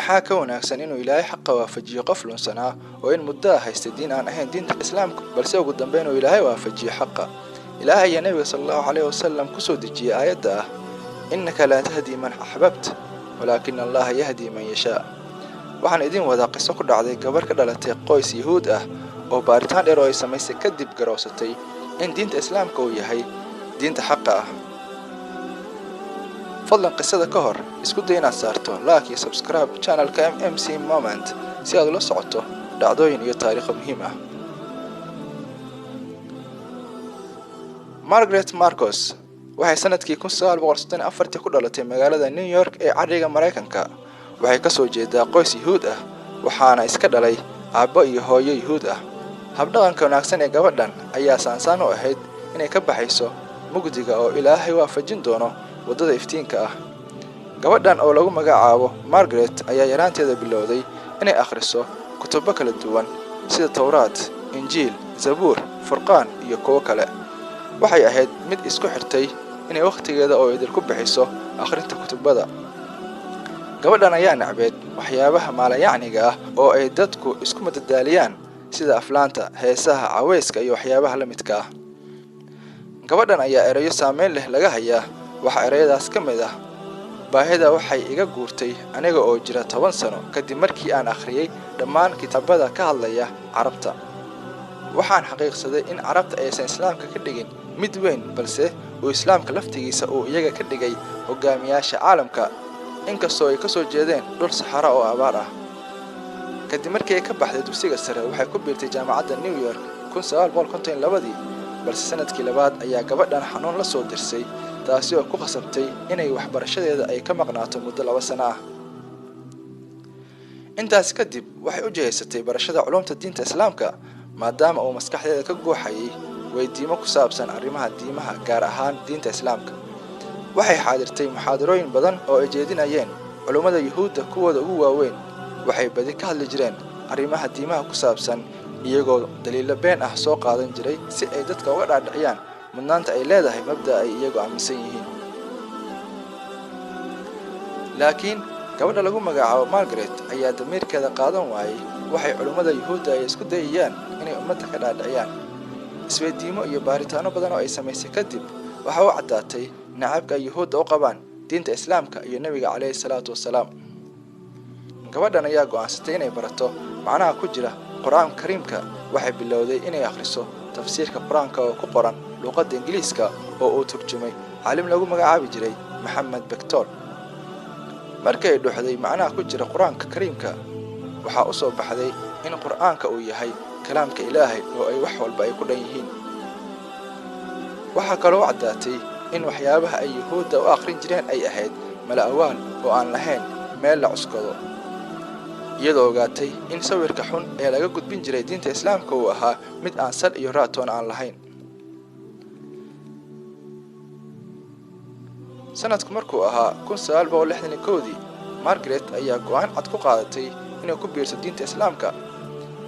maxaa ka wanaagsan inuu Ilaahay xaq waafajiyo qof lunsanaa oo in muddo haysta diin aan ahayn diinta Islaamka balse ugu dambeyn uu Ilaahay waafajiyo xaqa Ilaahay iyo Nabiga sallallahu alayhi wasallam ku soo dejiyay aayada ah innaka la tahdi man ahbabta walakin Allah yahdi man yasha waxaan idin wada qiso ku dhacday gabar ka dhalatay qoys Yahuud ah oo baaritaan dheer oo ay samaysay kadib garoosatay in diinta Islaamka uu yahay diinta xaqa ah fadlan qisada ka hor isku day inaad saarto like iyo subscribe channelka MMC Moment si aad ula socoto dhacdooyin iyo taariikh muhiim ah Margaret Marcos waxay sanadkii 1964 ku dhalatay magaalada New York ee cariga Mareykanka waxay ka soo jeedaa qoys Yahuud ah waxaana iska dhalay aabbo iyo hooyo Yahuud ah habdhaqanka wanaagsan ee gabadhan ayaa saansaan u ahayd inay ka baxayso mugdiga oo Ilaahay waafajin doono wadada iftiinka ah gabadhan oo lagu magacaabo Margaret ayaa yaraanteeda bilowday inay akhriso kutubo kala duwan sida Tawraad, Injiil, Zabuur, Furqaan iyo kuwo kale waxay ahayd mid isku xirtay inay waqtigeeda oo idil ku bixiso akhrinta kutubada gabadhan ayaa nacbeed waxyaabaha maalayacniga ah oo ay dadku isku madadaaliyaan sida aflaanta, heesaha, caweyska iyo waxyaabaha la midka ah gabadhan ayaa erayo saameyn leh laga hayaa waxa erayadaas ka mid ah baahida waxay iga guurtay aniga oo jira 10 sano kadib markii aan akhriyay dhammaan kitaabada ka hadlaya Carabta waxaan xaqiiqsaday in Carabta aysan Islaamka ka dhigin mid weyn balse uu Islaamka laftigiisa uu iyaga ka dhigay hogaamiyaasha caalamka inkastoo ay ka soo jeedeen dhul saxara oo abaar ah kadib markii ay ka baxday dugsiga sare waxay ku biirtay jaamacadda New York 1952 balse sanadkii labaad ayaa gabadhan xanuun la soo dirsay taasi oo ku qasabtay inay waxbarashadeeda ay ka maqnaato muddo 2 sano ah intaas kadib waxay u jeeysatay barashada culumta diinta Islaamka maadaama uu maskaxdeeda ka gooxayay weydiimo ku saabsan arrimaha diimaha gaar ahaan diinta Islaamka waxay xaadirtay muxaadarooyin badan oo ay jeedinayeen culimada Yahuudda kuwooda ugu waaweyn waxay badi ka hadli jireen arrimaha diimaha ku saabsan iyagoo daliilo been ah soo qaadan jiray si ay dadka uga dhaadhiciyaan mudnaanta ay leedahay mabda ay iyagu aaminsan yihiin laakiin gabadha lagu magacaabo Margaret ayaa damiirkeeda qaadan waayay waxay culimada Yahuudda ay isku dayayaan inay ummadda ka dhaadhiciyaan isweydiimo iyo baaritaano badan oo ay samaysay kadib waxa uu cadaatay nacabka Yahuudda u qabaan diinta Islaamka iyo Nabiga Kaleey salaatu wasalaam gabadhan ayaa go'aansatay inay barato macnaha ku jira Qur'aanka Kariimka waxay bilowday inay akhriso tafsiirka Qur'aanka oo ku qoran luqadda Ingiriiska oo uu turjumay caalim lagu magacaabi jiray Maxamed Bektor markay dhuxday macnaha ku jira Qur'aanka Kariimka waxa uu soo baxday in Qur'aanka uu yahay kalaamka Ilaahay oo ay wax walba ay ku dhan yihiin waxa kale oo cadaatay in waxyaabaha ay Yahuudda u akhrin jireen ay ahayd malaa'awaan oo aan lahayn meel la cuskado iyadoo ogaatay in sawirka xun ee laga gudbin jiray diinta Islaamka uu ahaa mid aan sal iyo raatoon aan lahayn sanadku markuu ahaa 1961 Margaret ayaa go'aan cad ku qaadatay inay ku biirto diinta Islaamka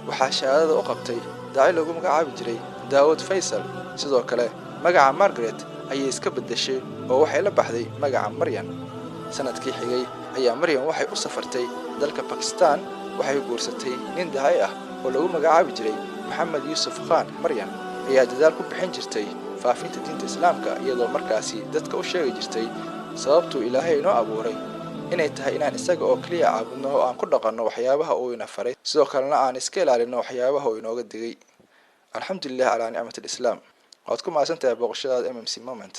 waxa shahaadada u qabtay daaci lagu magacaabi jiray Daawud Faisal sidoo kale magaca Margaret ayay iska bedeshay oo waxay la baxday magaca Maryam sanadkii xigay ayaa Maryam waxay u safartay dalka Pakistan waxay guursatay nin daaci ah oo lagu magacaabi jiray Maxamed Yusuf Khan Maryam ayaa dadaal ku bixin jirtay faafinta diinta Islaamka iyadoo markaasi dadka u sheegi jirtay sababtu Ilaahay inoo abuuray inay tahay inaan isaga oo kaliya caabudno oo aan ku dhaqanno waxyaabaha uu ina faray sidoo kalena aan iska ilaalino waxyaabaha uu inooga digay alxamdulillah ala nicmatil islaam waad ku maasantahay booqashadaada MMC Moment